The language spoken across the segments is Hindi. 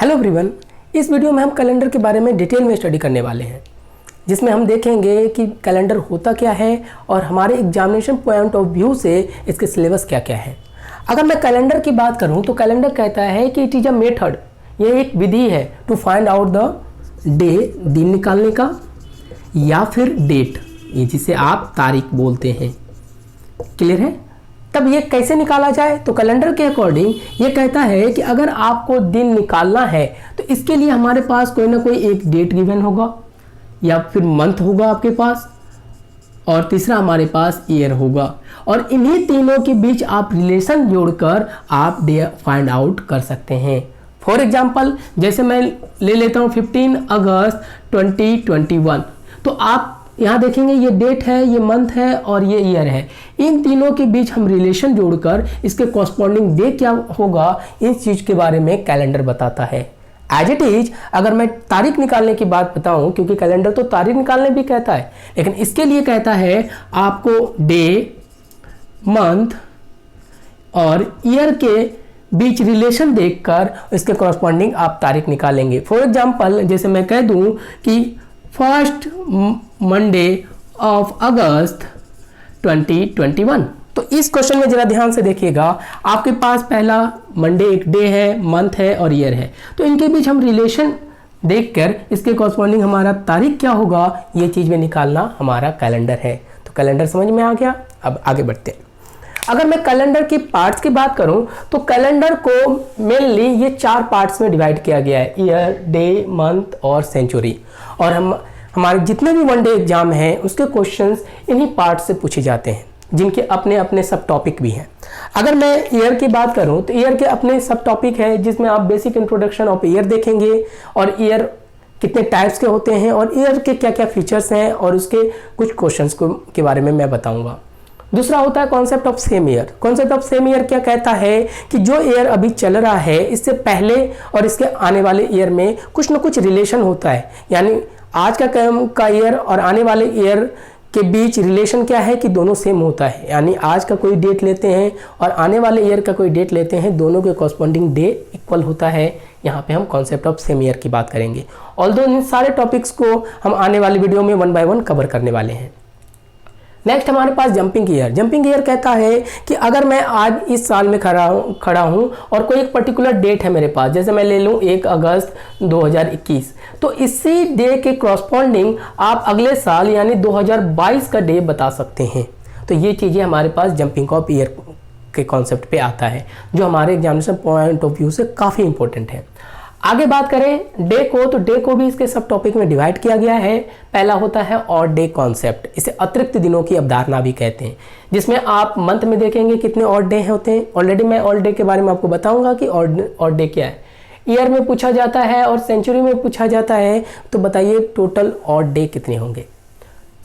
हेलो एवरीवन, इस वीडियो में हम कैलेंडर के बारे में डिटेल में स्टडी करने वाले हैं, जिसमें हम देखेंगे कि कैलेंडर होता क्या है और हमारे एग्जामिनेशन पॉइंट ऑफ व्यू से इसके सिलेबस क्या क्या है। अगर मैं कैलेंडर की बात करूं तो कैलेंडर कहता है कि इट इज़ अ मेथड, ये एक विधि है to find out the day, दिन निकालने का, या फिर डेट, ये जिसे आप तारीख बोलते हैं। क्लियर है? तब ये कैसे निकाला जाए? तो कैलेंडर के अकॉर्डिंग ये कहता है कि अगर आपको दिन निकालना है तो इसके लिए हमारे पास कोई ना कोई एक डेट गिवन होगा, या फिर मंथ होगा आपके पास, और तीसरा हमारे पास ईयर होगा, और इन्हीं तीनों के बीच आप रिलेशन जोड़कर आप डे फाइंड आउट कर सकते हैं। फॉर एग्जाम्पल, जैसे मैं ले लेता हूँ 15 अगस्त 2021, तो आप यहाँ देखेंगे ये डेट है, ये मंथ है और ये ईयर है। इन तीनों के बीच हम रिलेशन जोड़कर इसके कॉरस्पॉन्डिंग डे क्या होगा, इस चीज़ के बारे में कैलेंडर बताता है। एज इट इज, अगर मैं तारीख निकालने की बात बताऊं, क्योंकि कैलेंडर तो तारीख निकालने भी कहता है, लेकिन इसके लिए कहता है आपको डे, मंथ और ईयर के बीच रिलेशन देखकर इसके कॉरस्पॉन्डिंग आप तारीख निकालेंगे। फॉर एग्जाम्पल, जैसे मैं कह दूं कि फर्स्ट मंडे ऑफ अगस्त 2021, तो इस क्वेश्चन में जरा ध्यान से देखिएगा। आपके पास पहला मंडे एक डे है, मंथ है और ईयर है, तो इनके बीच हम रिलेशन देखकर इसके कॉरस्पॉन्डिंग हमारा तारीख क्या होगा, ये चीज़ में निकालना हमारा कैलेंडर है। तो कैलेंडर समझ में आ गया। अब आगे बढ़ते हैं। अगर मैं कैलेंडर की पार्ट्स की बात करूं तो कैलेंडर को मेनली ये 4 पार्ट्स में डिवाइड किया गया है, ईयर, डे, मंथ और सेंचुरी। और हमारे जितने भी वनडे एग्जाम हैं उसके क्वेश्चंस इन्हीं पार्ट्स से पूछे जाते हैं, जिनके अपने अपने सब टॉपिक भी हैं। अगर मैं ईयर की बात करूं तो ईयर के अपने सब टॉपिक है, जिसमें आप बेसिक इंट्रोडक्शन ऑफ ईयर देखेंगे, और ईयर कितने टाइप्स के होते हैं और ईयर के क्या क्या फीचर्स हैं, और उसके कुछ क्वेश्चंस के बारे में मैं बताऊंगा। दूसरा होता है concept of same year. Concept of same year क्या कहता है कि जो ईयर अभी चल रहा है इससे पहले और इसके आने वाले ईयर में कुछ ना कुछ रिलेशन होता है, यानी आज का ईयर और आने वाले ईयर के बीच रिलेशन क्या है कि दोनों सेम होता है, यानी आज का कोई डेट लेते हैं और आने वाले ईयर का कोई डेट लेते हैं, दोनों के कॉरस्पॉन्डिंग डे इक्वल होता है। यहाँ पे हम कॉन्सेप्ट ऑफ सेम ईयर की बात करेंगे। ऑल्दो इन सारे टॉपिक्स को हम आने वाले वीडियो में 1 बाय 1 कवर करने वाले हैं। नेक्स्ट हमारे पास जंपिंग ईयर। जंपिंग ईयर कहता है कि अगर मैं आज इस साल में खड़ा हूँ और कोई एक पर्टिकुलर डेट है मेरे पास, जैसे मैं ले लूँ 1 अगस्त 2021, तो इसी डे के कॉरस्पॉन्डिंग आप अगले साल यानी 2022 का डे बता सकते हैं। तो ये चीज़ें हमारे पास जंपिंग ऑफ ईयर के कॉन्सेप्ट पे आता है, जो हमारे एग्जामिनेशन पॉइंट ऑफ व्यू से काफ़ी इंपॉर्टेंट है। आगे बात करें डे को, तो डे को भी इसके सब टॉपिक में डिवाइड किया गया है। पहला होता है ऑड डे कॉन्सेप्ट, इसे अतिरिक्त दिनों की अवधारणा भी कहते हैं, जिसमें आप मंथ में देखेंगे कितने ऑड डे होते हैं। ऑलरेडी मैं ऑड डे के बारे में आपको बताऊंगा कि ऑड डे क्या है। ईयर में पूछा जाता है और सेंचुरी में पूछा जाता है, तो बताइए टोटल ऑड डे कितने होंगे।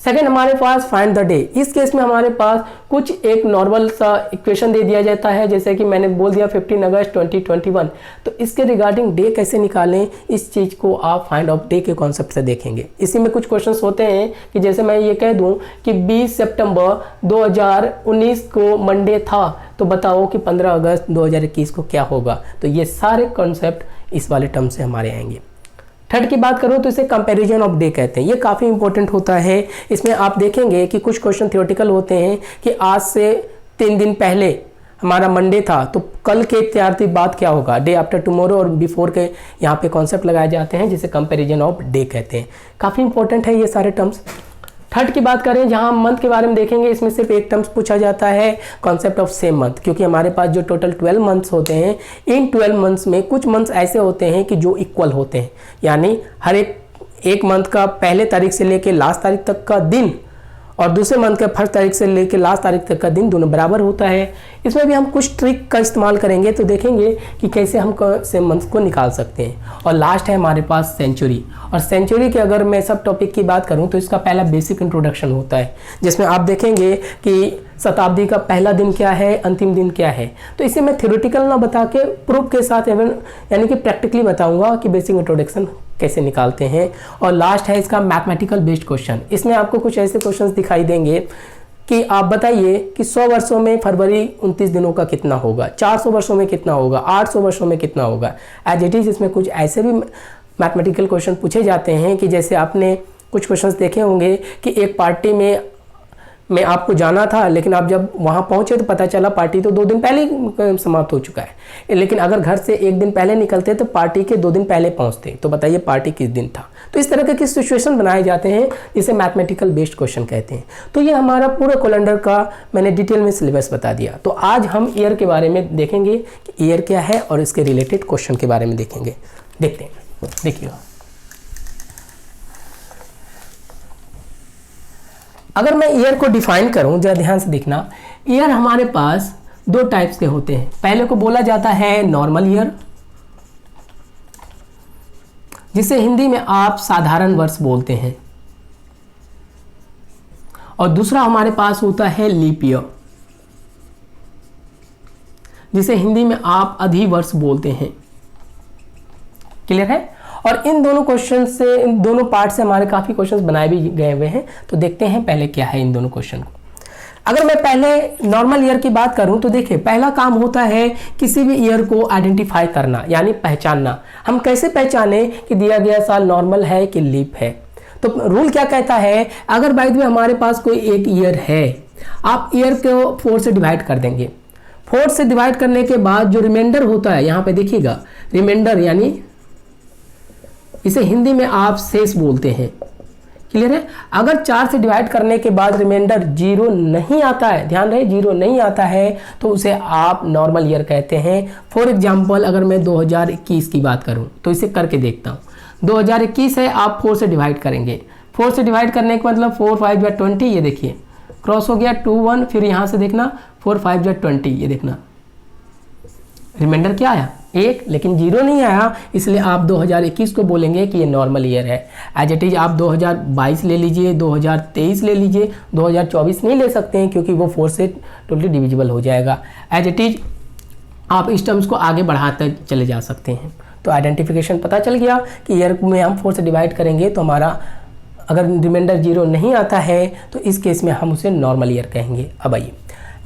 सेकेंड हमारे पास फाइंड द डे। इस केस में हमारे पास कुछ एक नॉर्मल सा इक्वेशन दे दिया जाता है, जैसे कि मैंने बोल दिया 15 अगस्त 2021, तो इसके रिगार्डिंग डे कैसे निकालें, इस चीज़ को आप फाइंड ऑफ डे के कॉन्सेप्ट से देखेंगे। इसी में कुछ क्वेश्चंस होते हैं कि जैसे मैं ये कह दूं कि 20 सितंबर 2019 को मंडे था, तो बताओ कि 15 अगस्त 2021 को क्या होगा। तो ये सारे कॉन्सेप्ट इस वाले टर्म से हमारे आएंगे। थर्ड की बात करूं तो इसे कंपैरिजन ऑफ डे कहते हैं। ये काफ़ी इंपॉर्टेंट होता है। इसमें आप देखेंगे कि कुछ क्वेश्चन थियोरेटिकल होते हैं कि आज से 3 दिन पहले हमारा मंडे था, तो कल के 4 दिन बाद क्या होगा, डे आफ्टर टुमारो और बिफोर के यहाँ पे कॉन्सेप्ट लगाए जाते हैं, जिसे कंपैरिजन ऑफ डे कहते हैं। काफ़ी इंपॉर्टेंट है ये सारे टर्म्स। थर्ड की बात करें, जहां हम मंथ के बारे में देखेंगे, इसमें सिर्फ एक टर्म्स पूछा जाता है, कॉन्सेप्ट ऑफ सेम मंथ, क्योंकि हमारे पास जो टोटल 12 मंथ्स होते हैं, इन 12 मंथ्स में कुछ मंथ्स ऐसे होते हैं कि जो इक्वल होते हैं, यानी हर एक मंथ का पहले तारीख से लेकर लास्ट तारीख तक का दिन और दूसरे मंथ के फर्स्ट तारीख से लेकर लास्ट तारीख तक का दिन दोनों बराबर होता है। इसमें भी हम कुछ ट्रिक का इस्तेमाल करेंगे, तो देखेंगे कि कैसे हम सेम मंथ को निकाल सकते हैं। और लास्ट है हमारे पास सेंचुरी। और सेंचुरी के अगर मैं सब टॉपिक की बात करूं तो इसका पहला बेसिक इंट्रोडक्शन होता है, जिसमें आप देखेंगे कि शताब्दी का पहला दिन क्या है, अंतिम दिन क्या है। तो इसे मैं थ्योरेटिकल ना बता के प्रूफ के साथ यानी कि प्रैक्टिकली बताऊंगा कि बेसिक इंट्रोडक्शन कैसे निकालते हैं। और लास्ट है इसका मैथमेटिकल बेस्ड क्वेश्चन। इसमें आपको कुछ ऐसे क्वेश्चंस दिखाई देंगे कि आप बताइए कि 100 वर्षों में फरवरी 29 दिनों का कितना होगा, 400 वर्षों में कितना होगा, 800 वर्षों में कितना होगा। एज इट इज़ इसमें कुछ ऐसे भी मैथमेटिकल क्वेश्चन पूछे जाते हैं कि जैसे आपने कुछ क्वेश्चंस देखे होंगे कि एक पार्टी में आपको जाना था, लेकिन आप जब वहाँ पहुँचे तो पता चला पार्टी तो 2 दिन पहले ही समाप्त हो चुका है। लेकिन अगर घर से 1 दिन पहले निकलते तो पार्टी के 2 दिन पहले पहुँचते, तो बताइए पार्टी किस दिन था। तो इस तरह के किस सिचुएशन बनाए जाते हैं जिसे मैथमेटिकल बेस्ड क्वेश्चन कहते हैं। तो ये हमारा पूरा कैलेंडर का मैंने डिटेल में सिलेबस बता दिया। तो आज हम ईयर के बारे में देखेंगे कि ईयर क्या है और इसके रिलेटेड क्वेश्चन के बारे में देखेंगे। देखते हैं, देखिएगा। अगर मैं ईयर को डिफाइन करूं, जरा ध्यान से देखना। ईयर हमारे पास 2 टाइप्स के होते हैं। पहले को बोला जाता है नॉर्मल ईयर, जिसे हिंदी में आप साधारण वर्ष बोलते हैं, और दूसरा हमारे पास होता है लीप ईयर, जिसे हिंदी में आप अधिवर्ष बोलते हैं। क्लियर है? और इन दोनों क्वेश्चन से, इन दोनों पार्ट से हमारे काफ़ी क्वेश्चंस बनाए भी गए हुए हैं। तो देखते हैं पहले क्या है इन दोनों क्वेश्चन को। अगर मैं पहले नॉर्मल ईयर की बात करूं तो देखिए, पहला काम होता है किसी भी ईयर को आइडेंटिफाई करना, यानी पहचानना। हम कैसे पहचाने कि दिया गया साल नॉर्मल है कि लीप है। तो रूल क्या कहता है, अगर बाय द वे हमारे पास कोई एक ईयर है, आप ईयर को 4 से डिवाइड कर देंगे। 4 से डिवाइड करने के बाद जो रिमाइंडर होता है, यहाँ पे देखिएगा रिमाइंडर, यानी इसे हिंदी में आप शेष बोलते हैं। क्लियर है? अगर 4 से डिवाइड करने के बाद रिमाइंडर 0 नहीं आता है, ध्यान रहे 0 नहीं आता है, तो उसे आप नॉर्मल ईयर कहते हैं। फॉर एग्जांपल अगर मैं 2021 की बात करूं तो इसे करके देखता हूं। 2021 है, आप 4 से डिवाइड करेंगे। 4 से डिवाइड करने का मतलब 4 5 या 20, ये देखिए क्रॉस हो गया 2 1, फिर यहाँ से देखना 4 5 या 20, ये देखना रिमाइंडर क्या आया 1, लेकिन 0 नहीं आया, इसलिए आप 2021 को बोलेंगे कि ये नॉर्मल ईयर है। एज इट इज आप 2022 ले लीजिए, 2023 ले लीजिए, 2024 नहीं ले सकते हैं क्योंकि वो 4 से टोटली डिविजिबल हो जाएगा। एज इट इज आप इस टर्म्स को आगे बढ़ाते चले जा सकते हैं। तो आइडेंटिफिकेशन पता चल गया कि ईयर में हम 4 से डिवाइड करेंगे तो हमारा अगर रिमाइंडर 0 नहीं आता है तो इस केस में हम उसे नॉर्मल ईयर कहेंगे। अब आइए,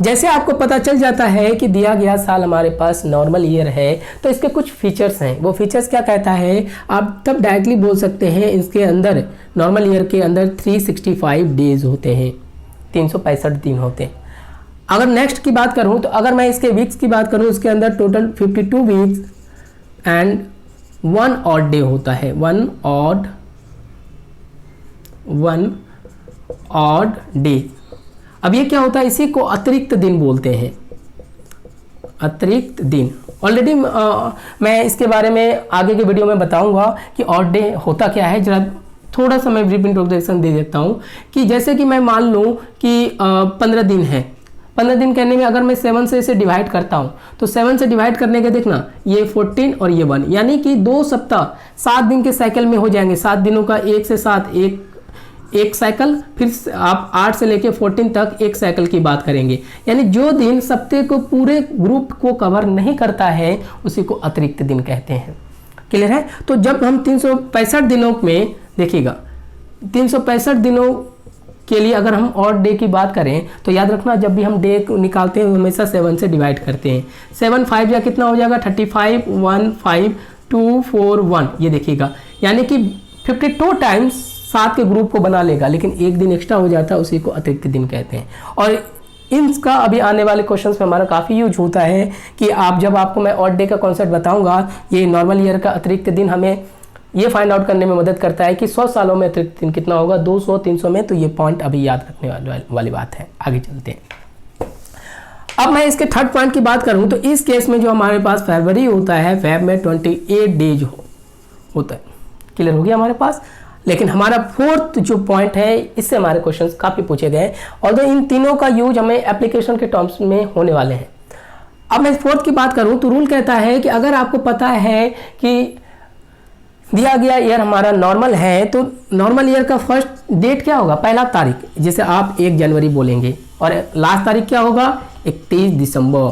जैसे आपको पता चल जाता है कि दिया गया साल हमारे पास नॉर्मल ईयर है, तो इसके कुछ फीचर्स हैं। वो फीचर्स क्या कहता है, आप तब डायरेक्टली बोल सकते हैं इसके अंदर, नॉर्मल ईयर के अंदर 365 डेज होते हैं, 365 दिन होते हैं। अगर नेक्स्ट की बात करूं तो अगर मैं इसके वीक्स की बात करूं, इसके अंदर total 52 weeks and 1 odd day होता है, 1 ऑड डे। अब ये क्या होता है, इसी को अतिरिक्त दिन बोलते हैं, अतिरिक्त दिन। ऑलरेडी मैं इसके बारे में आगे के वीडियो में बताऊंगा कि ऑड डे होता क्या है। जरा थोड़ा सा मैं ब्रीफ इंट्रोडक्शन दे देता हूँ कि जैसे कि मैं मान लूँ कि 15 दिन है। 15 दिन कहने में अगर मैं 7 से इसे डिवाइड करता हूँ तो 7 से डिवाइड करने के देखना ये 14 और ये 1, यानी कि 2 सप्ताह 7 दिन के साइकिल में हो जाएंगे। 7 दिनों का 1 से 7 एक साइकिल, फिर आप 8 से लेके 14 तक एक साइकिल की बात करेंगे। यानी जो दिन सप्ताह को पूरे ग्रुप को कवर नहीं करता है उसी को अतिरिक्त दिन कहते हैं। क्लियर है? तो जब हम 365 दिनों में देखिएगा, 365 दिनों के लिए अगर हम ऑड डे की बात करें तो याद रखना जब भी हम डे को निकालते हैं हमेशा 7 से डिवाइड करते हैं। 7 5 या कितना हो जाएगा 35 1 5 2 4 1, ये देखिएगा यानी कि 52 टाइम्स 7 के ग्रुप को बना लेगा, लेकिन एक दिन एक्स्ट्रा हो जाता है, उसी को अतिरिक्त दिन कहते हैं। और इनका अभी आने वाले क्वेश्चंस में हमारा काफ़ी यूज होता है कि आप जब आपको मैं ऑड डे का कॉन्सेप्ट बताऊंगा, ये नॉर्मल ईयर का अतिरिक्त दिन हमें ये फाइंड आउट करने में मदद करता है कि 100 सालों में अतिरिक्त दिन कितना होगा, 200 300 में। तो ये पॉइंट अभी याद रखने वाली बात है। आगे चलते हैं। अब मैं इसके थर्ड पॉइंट की बात करूं तो इस केस में जो हमारे पास फरवरी होता है, फेब में 28 डेज होता है। क्लियर हो गया हमारे पास। लेकिन हमारा फोर्थ जो पॉइंट है, इससे हमारे क्वेश्चंस काफ़ी पूछे गए और इन तीनों का यूज हमें एप्लीकेशन के टर्म्स में होने वाले हैं। अब मैं फोर्थ की बात करूं तो रूल कहता है कि अगर आपको पता है कि दिया गया ईयर हमारा नॉर्मल है तो नॉर्मल ईयर का फर्स्ट डेट क्या होगा, पहला तारीख, जैसे आप 1 जनवरी बोलेंगे, और लास्ट तारीख क्या होगा 31 दिसंबर।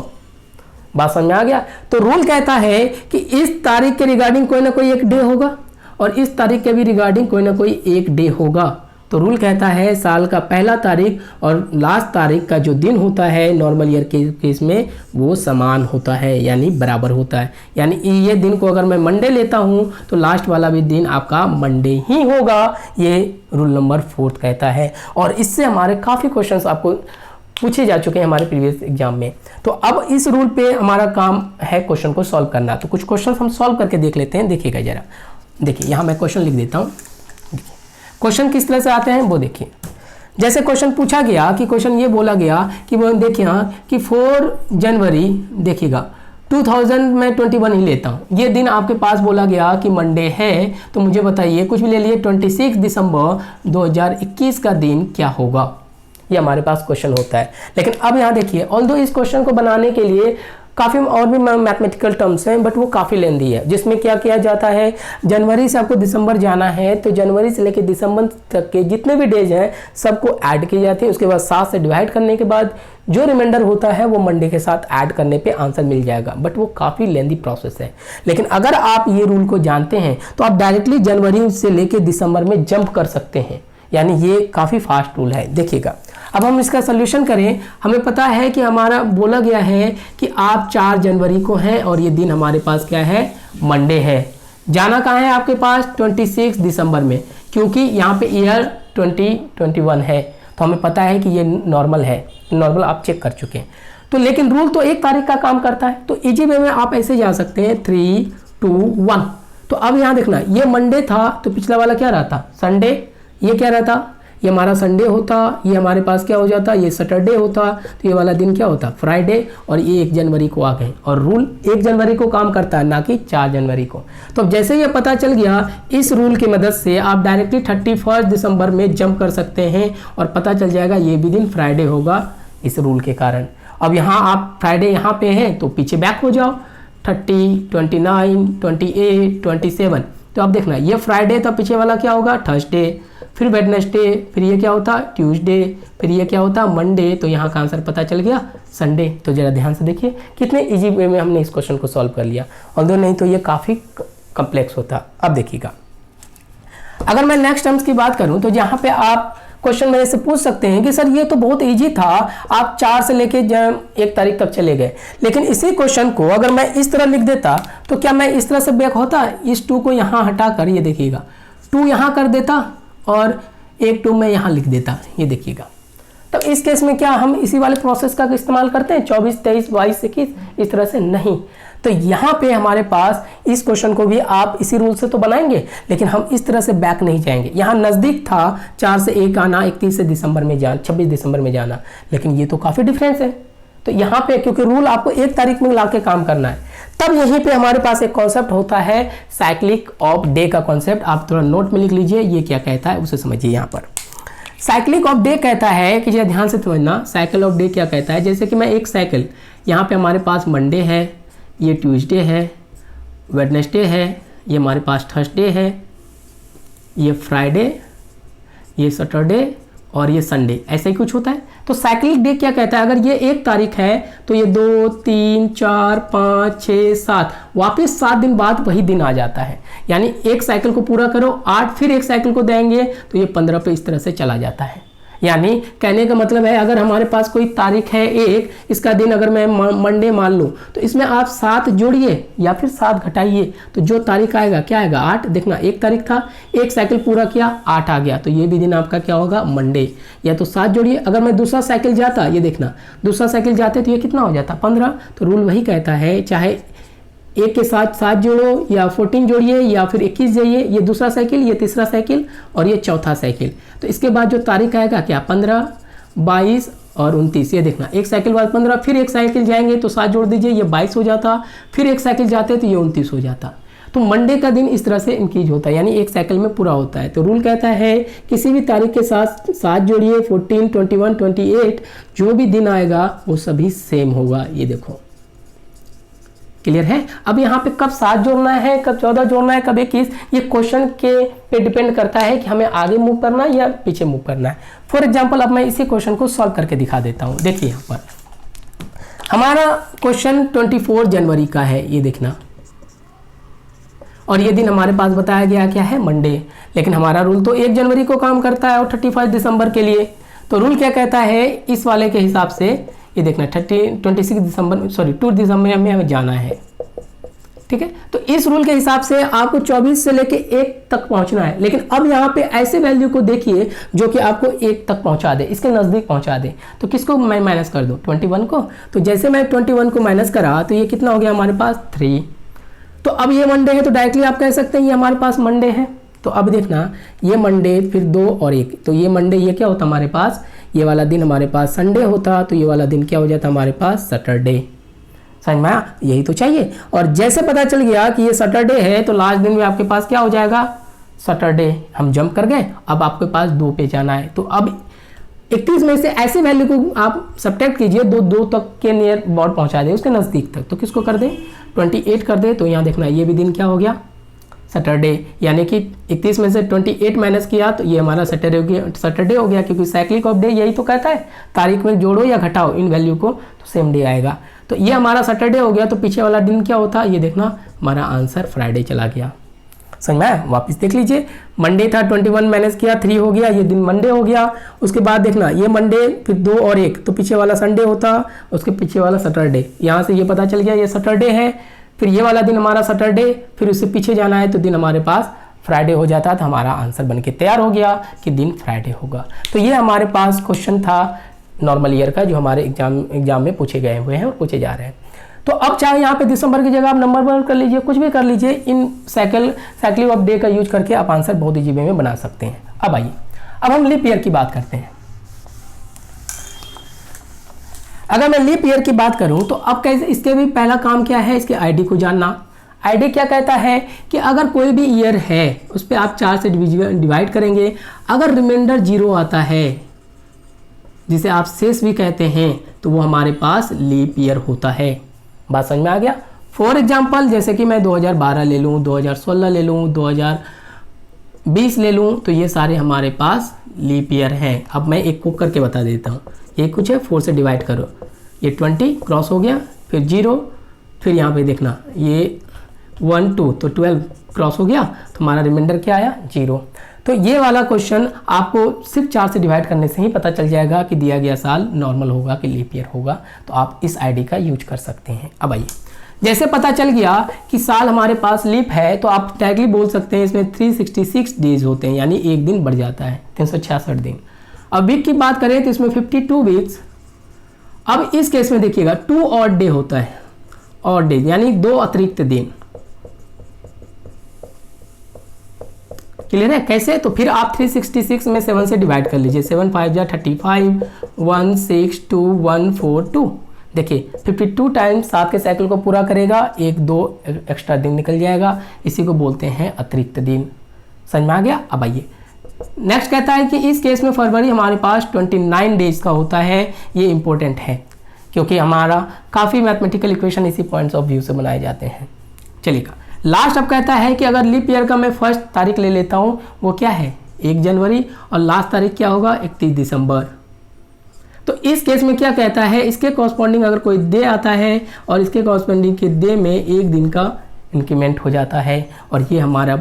बात समझ में आ गया? तो रूल कहता है कि इस तारीख के रिगार्डिंग कोई ना कोई एक डे होगा और इस तारीख के भी रिगार्डिंग कोई ना कोई एक डे होगा। तो रूल कहता है साल का पहला तारीख और लास्ट तारीख का जो दिन होता है नॉर्मल ईयर के केस में वो समान होता है, यानी बराबर होता है। यानी ये दिन को अगर मैं मंडे लेता हूँ तो लास्ट वाला भी दिन आपका मंडे ही होगा। ये रूल नंबर 4 कहता है। और इससे हमारे काफ़ी क्वेश्चंस आपको पूछे जा चुके हैं हमारे प्रीवियस एग्जाम में। तो अब इस रूल पे हमारा काम है क्वेश्चन को सॉल्व करना। तो कुछ क्वेश्चन हम सॉल्व करके देख लेते हैं। देखिएगा जरा, देखिए यहाँ मैं क्वेश्चन लिख देता हूँ। क्वेश्चन किस तरह से आते हैं वो देखिए। जैसे क्वेश्चन पूछा गया कि क्वेश्चन ये बोला गया कि वो देखिए कि 4 जनवरी देखिएगा 2000 में 21 ही लेता हूँ। ये दिन आपके पास बोला गया कि मंडे है, तो मुझे बताइए कुछ भी ले लिए 26 दिसंबर 2021 का दिन क्या होगा। ये हमारे पास क्वेश्चन होता है। लेकिन अब यहाँ देखिए, ऑल्दो इस क्वेश्चन को बनाने के लिए काफ़ी और भी मैथमेटिकल टर्म्स हैं, बट वो काफ़ी लेंदी है। जिसमें क्या किया जाता है, जनवरी से आपको दिसंबर जाना है तो जनवरी से लेकर दिसंबर तक के जितने भी डेज हैं सबको ऐड की जाती है। उसके बाद 7 से डिवाइड करने के बाद जो रिमाइंडर होता है वो मंडे के साथ ऐड करने पे आंसर मिल जाएगा। बट वो काफ़ी लेंदी प्रोसेस है। लेकिन अगर आप ये रूल को जानते हैं तो आप डायरेक्टली जनवरी से लेकर दिसंबर में जंप कर सकते हैं। यानी ये काफ़ी फास्ट रूल है। देखिएगा, अब हम इसका सोल्यूशन करें। हमें पता है कि हमारा बोला गया है कि आप 4 जनवरी को हैं और ये दिन हमारे पास क्या है, मंडे है। जाना कहाँ है आपके पास, 26 दिसंबर में, क्योंकि यहाँ पे ईयर 2021 है। तो हमें पता है कि ये नॉर्मल है, नॉर्मल आप चेक कर चुके हैं। तो लेकिन रूल तो 1 तारीख का काम करता है। तो इजी वे में आप ऐसे जा सकते हैं 3, 2, 1। तो अब यहाँ देखना, ये मंडे था तो पिछला वाला क्या रहा था, संडे। ये क्या रहता, ये हमारा संडे होता, ये हमारे पास क्या हो जाता, ये सैटरडे होता, तो ये वाला दिन क्या होता, फ्राइडे। और ये 1 जनवरी को आ गए। और रूल 1 जनवरी को काम करता है, ना कि 4 जनवरी को। तो अब जैसे ये पता चल गया, इस रूल की मदद से आप डायरेक्टली 31 दिसंबर में जंप कर सकते हैं और पता चल जाएगा ये भी दिन फ्राइडे होगा इस रूल के कारण। अब यहाँ आप फ्राइडे यहाँ पे हैं तो पीछे बैक हो जाओ, 30, 29, 28, 27। तो अब देखना, ये फ्राइडे तो पीछे वाला क्या होगा, थर्सडे, फिर वेडनेसडे, फिर ये क्या होता, ट्यूसडे, फिर ये क्या होता, मंडे। तो यहाँ का आंसर पता चल गया, संडे। तो जरा ध्यान से देखिए कितने इजी वे में हमने इस क्वेश्चन को सॉल्व कर लिया। ऑल्दो नहीं तो ये काफ़ी कॉम्प्लेक्स होता। अब देखिएगा, अगर मैं नेक्स्ट टर्म्स की बात करूँ तो जहाँ पे आप क्वेश्चन मेरे से पूछ सकते हैं कि सर ये तो बहुत इजी था, आप 4 से लेके 1 तारीख तक चले गए। लेकिन इसी क्वेश्चन को अगर मैं इस तरह लिख देता तो क्या मैं इस तरह से बैक होता, इस 2 को यहाँ हटाकर ये देखिएगा 2 यहाँ कर देता और एक 2 मैं यहाँ लिख देता, ये देखिएगा। तो इस केस में क्या हम इसी वाले प्रोसेस का इस्तेमाल करते हैं, 24, 23, 22, 21, इस तरह से नहीं। तो यहाँ पे हमारे पास इस क्वेश्चन को भी आप इसी रूल से तो बनाएंगे, लेकिन हम इस तरह से बैक नहीं जाएंगे। यहाँ नज़दीक था 4 से 1 आना, 31 दिसंबर में जाना, 26 दिसंबर में जाना, लेकिन ये तो काफ़ी डिफरेंस है। तो यहाँ पे क्योंकि रूल आपको 1 तारीख में ला के काम करना है, तब यहीं पे हमारे पास एक कॉन्सेप्ट होता है साइक्लिक ऑफ डे का कॉन्सेप्ट। आप थोड़ा नोट में लिख लीजिए, ये क्या कहता है उसे समझिए। यहाँ पर साइक्लिक ऑफ डे कहता है कि ध्यान से समझना, साइकिल ऑफ डे क्या कहता है। जैसे कि मैं एक साइकिल, यहाँ पे हमारे पास मंडे है, ये ट्यूसडे है, वेडनेसडे है, ये हमारे पास थर्सडे है, ये फ्राइडे, ये सैटरडे और ये संडे, ऐसा ही कुछ होता है। तो साइक्लिक डे क्या कहता है, अगर ये 1 तारीख है तो ये 2, 3, 4, 5, 6, 7, वापस 7 दिन बाद वही दिन आ जाता है। यानी एक साइकिल को पूरा करो 8, फिर एक साइकिल को देंगे तो ये 15 पे इस तरह से चला जाता है। यानी कहने का मतलब है, अगर हमारे पास कोई तारीख है 1, इसका दिन अगर मैं मंडे मान लूँ तो इसमें आप 7 जोड़िए या फिर 7 घटाइए, तो जो तारीख आएगा क्या आएगा, 8। देखना 1 तारीख था, एक साइकिल पूरा किया, 8 आ गया, तो ये भी दिन आपका क्या होगा, मंडे। या तो 7 जोड़िए। अगर मैं दूसरा साइकिल जाता, ये देखना दूसरा साइकिल जाते तो ये कितना हो जाता, 15। तो रूल वही कहता है, चाहे 1 के साथ 7 जोड़ो या 14 जोड़िए या फिर 21 जाइए, ये दूसरा साइकिल, ये तीसरा साइकिल और ये चौथा साइकिल। तो इसके बाद जो तारीख आएगा क्या, 15, 22 और 29। ये देखना एक साइकिल बाद 15, फिर एक साइकिल जाएंगे तो 7 जोड़ दीजिए, ये 22 हो जाता, फिर एक साइकिल जाते तो ये 29 हो जाता। तो मंडे का दिन इस तरह से इंक्रीज होता है, यानी एक साइकिल में पूरा होता है। तो रूल कहता है किसी भी तारीख के साथ 7 जोड़िए, 14, 21, 28, जो भी दिन आएगा वो सभी सेम होगा। ये देखो क्लियर है। अब यहाँ पे कब 7 जोड़ना है, कब 14 जोड़ना है, कब 21, ये क्वेश्चन के पे डिपेंड करता है कि हमें आगे मूव करना है या पीछे मूव करना है। फॉर एग्जांपल अब मैं इसी क्वेश्चन को सॉल्व करके दिखा देता हूँ। देखिए यहाँ पर हमारा क्वेश्चन 24 जनवरी का है, ये देखना, और ये दिन हमारे पास बताया गया क्या है, मंडे। लेकिन हमारा रूल तो 1 जनवरी को काम करता है और 31 दिसंबर के लिए। तो रूल क्या कहता है, इस वाले के हिसाब से ये देखना 26 दिसंबर 2 दिसंबर में हमें जाना है, ठीक है। तो इस रूल के हिसाब से आपको 24 से लेके 1 तक पहुंचना है। लेकिन अब यहाँ पे ऐसे वैल्यू को देखिए जो कि आपको 1 तक पहुंचा दे, इसके नज़दीक पहुंचा दे। तो किसको मैं माइनस कर दूँ, 21 को। तो जैसे मैं 21 को माइनस करा तो ये कितना हो गया हमारे पास 3। तो अब ये मंडे है तो डायरेक्टली आप कह सकते हैं ये हमारे पास मंडे है। तो अब देखना ये मंडे फिर 2 और 1, तो ये मंडे ये क्या होता हमारे पास, ये वाला दिन हमारे पास संडे होता, तो ये वाला दिन क्या हो जाता हमारे पास सैटरडे। समझ में आया, यही तो चाहिए। और जैसे पता चल गया कि ये सैटरडे है तो लास्ट दिन में आपके पास क्या हो जाएगा, सैटरडे। हम जंप कर गए, अब आपके पास 2 पे जाना है। तो अब 31 में से ऐसे वैल्यू को आप सब्ट्रैक्ट कीजिए, 2 तक के नियर अबाउट पहुंचा दे, उसके नज़दीक तक। तो किसको कर दे, 28 कर दे। तो यहाँ देखना ये भी दिन क्या हो गया, सैटरडे। यानी कि 31 में से 28 माइनस किया तो ये हमारा सैटरडे हो गया, क्योंकि साइक्लिक ऑफ डे यही तो कहता है, तारीख में जोड़ो या घटाओ इन वैल्यू को तो सेम डे आएगा। तो ये हमारा सैटरडे हो गया। तो पीछे वाला दिन क्या होता, ये देखना हमारा आंसर फ्राइडे चला गया। समझ में आया, वापस देख लीजिए, मंडे था 21 माइनस किया 3 हो गया, ये दिन मंडे हो गया। उसके बाद देखना ये मंडे फिर 2 और 1, तो पीछे वाला संडे होता, उसके पीछे वाला सैटरडे। यहाँ से ये पता चल गया ये सैटरडे है, फिर ये वाला दिन हमारा सैटरडे, फिर उससे पीछे जाना है तो दिन हमारे पास फ्राइडे हो जाता। तो हमारा आंसर बनके तैयार हो गया कि दिन फ्राइडे होगा। तो ये हमारे पास क्वेश्चन था नॉर्मल ईयर का, जो हमारे एग्जाम में पूछे गए हुए हैं और पूछे जा रहे हैं। तो अब चाहे यहाँ पे दिसंबर की जगह आप नंबर वन कर लीजिए, कुछ भी कर लीजिए, इन साइक्लिंग ऑफ डे का यूज करके आप आंसर बहुत ईजी वे में बना सकते हैं। अब आइए, अब हम लीप ईयर की बात करते हैं। अगर मैं लीप ईयर की बात करूं तो अब कैसे, इसके भी पहला काम क्या है, इसके आईडी को जानना। आईडी क्या कहता है कि अगर कोई भी ईयर है उस पर आप 4 से डिवाइड करेंगे, अगर रिमाइंडर 0 आता है जिसे आप शेष भी कहते हैं, तो वो हमारे पास लीप ईयर होता है। बात समझ में आ गया। फॉर एग्जाम्पल जैसे कि मैं 2012 ले लूँ, 2016 ले लूँ, 2020 ले लूँ, तो ये सारे हमारे पास लीप ईयर हैं। अब मैं एक को करके बता देता हूँ। ये कुछ है, 4 से डिवाइड करो, ये 20 क्रॉस हो गया, फिर 0, फिर यहाँ पे देखना ये 1 2, तो 12 क्रॉस हो गया, तो हमारा रिमाइंडर क्या आया 0। तो ये वाला क्वेश्चन आपको सिर्फ 4 से डिवाइड करने से ही पता चल जाएगा कि दिया गया साल नॉर्मल होगा कि लीप ईयर होगा। तो आप इस आईडी का यूज कर सकते हैं। अब आइए, जैसे पता चल गया कि साल हमारे पास लीप है, तो आप डायरेक्टली बोल सकते हैं इसमें 366 डेज होते हैं, यानी एक दिन बढ़ जाता है, 366 दिन। अब वीक की बात करें तो इसमें 52 वीक्स। अब इस केस में देखिएगा 2 ऑड डे होता है, ऑड डे यानी 2 अतिरिक्त दिन। क्लियर है कैसे, तो फिर आप 366 में 7 से डिवाइड कर लीजिए, 7 5 जा 35, 1 6 2 1 4 2। देखिए 52 टाइम्स 7 के साइकिल को पूरा करेगा, 1-2 एक्स्ट्रा दिन निकल जाएगा, इसी को बोलते हैं अतिरिक्त दिन। समझ में आ गया। अब आइए नेक्स्ट कहता है कि इस केस में फरवरी हमारे पास 29 डेज का होता है। ये इंपॉर्टेंट है क्योंकि हमारा काफ़ी मैथमेटिकल इक्वेशन इसी पॉइंट्स ऑफ व्यू से बनाए जाते हैं। चलिएगा लास्ट अब कहता है कि अगर लीप ईयर का मैं फर्स्ट तारीख ले लेता हूँ, वो क्या है 1 जनवरी, और लास्ट तारीख क्या होगा 31 दिसंबर। तो इस केस में क्या कहता है, इसके कॉरस्पॉन्डिंग अगर कोई डे आता है और इसके कॉरस्पॉन्डिंग के डे में 1 दिन का इंक्रीमेंट हो जाता है, और ये हमारा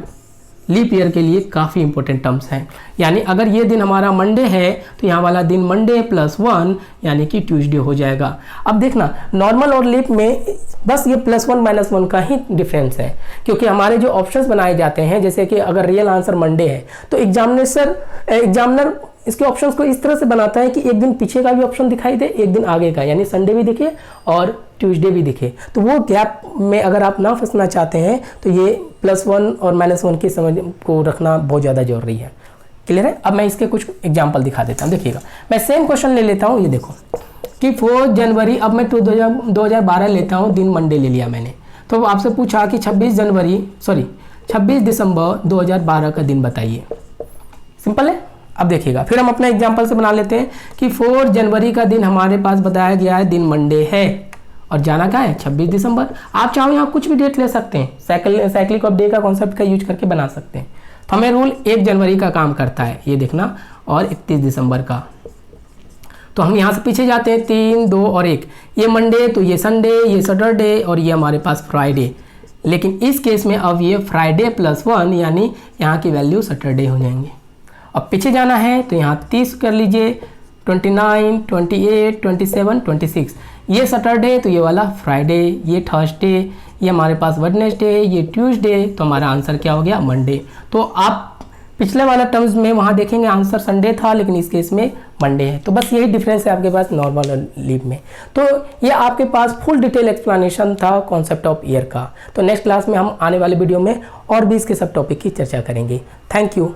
लीप ईयर के लिए काफ़ी इंपॉर्टेंट टर्म्स हैं। यानी अगर ये दिन हमारा मंडे है तो यहाँ वाला दिन मंडे +1 यानी कि ट्यूसडे हो जाएगा। अब देखना नॉर्मल और लीप में बस ये +1 -1 का ही डिफरेंस है, क्योंकि हमारे जो ऑप्शंस बनाए जाते हैं, जैसे कि अगर रियल आंसर मंडे है तो एग्जामिनर इसके ऑप्शंस को इस तरह से बनाता है कि एक दिन पीछे का भी ऑप्शन दिखाई दे, एक दिन आगे का, यानी संडे भी दिखे और ट्यूसडे भी दिखे। तो वो गैप में अगर आप ना फंसना चाहते हैं तो ये +1 और -1 की समझ को रखना बहुत ज़्यादा जरूरी है। क्लियर है। अब मैं इसके कुछ एग्जाम्पल दिखा देता हूँ। देखिएगा मैं सेम क्वेश्चन ले लेता हूँ, ये देखो कि 4 जनवरी, अब मैं 2012 लेता हूँ, दिन मंडे ले लिया मैंने। तो आपसे पूछा कि 26 दिसंबर 2012 का दिन बताइए। सिंपल है। अब देखिएगा फिर हम अपना एग्जाम्पल से बना लेते हैं कि 4 जनवरी का दिन हमारे पास बताया गया है, दिन मंडे है और जाना क्या है 26 दिसंबर। आप चाहो यहाँ कुछ भी डेट ले सकते हैं, साइक्लिक ऑफ डे का कॉन्सेप्ट का यूज करके बना सकते हैं। तो हमें रूल 1 जनवरी का काम करता है, ये देखना, और 31 दिसंबर का। तो हम यहाँ से पीछे जाते हैं, 3 2 और 1, ये मंडे तो ये संडे, ये सैटरडे और ये हमारे पास फ्राइडे। लेकिन इस केस में अब ये फ्राइडे प्लस 1 यानी यहाँ की वैल्यू सैटरडे हो जाएंगे। अब पीछे जाना है तो यहाँ 30 कर लीजिए, 29, 28, 27, 26 ये सैटरडे, तो ये वाला फ्राइडे, ये थर्सडे, ये हमारे पास वेडनेसडे, ये ट्यूसडे, तो हमारा आंसर क्या हो गया, मंडे। तो आप पिछले वाला टर्म्स में वहाँ देखेंगे आंसर संडे था, लेकिन इस केस में मंडे है। तो बस यही डिफरेंस है आपके पास नॉर्मल और लीव में। तो ये आपके पास फुल डिटेल एक्सप्लेनेशन था कॉन्सेप्ट ऑफ ईयर का। तो नेक्स्ट क्लास में हम आने वाले वीडियो में और भी इसके सब टॉपिक की चर्चा करेंगे। Thank you.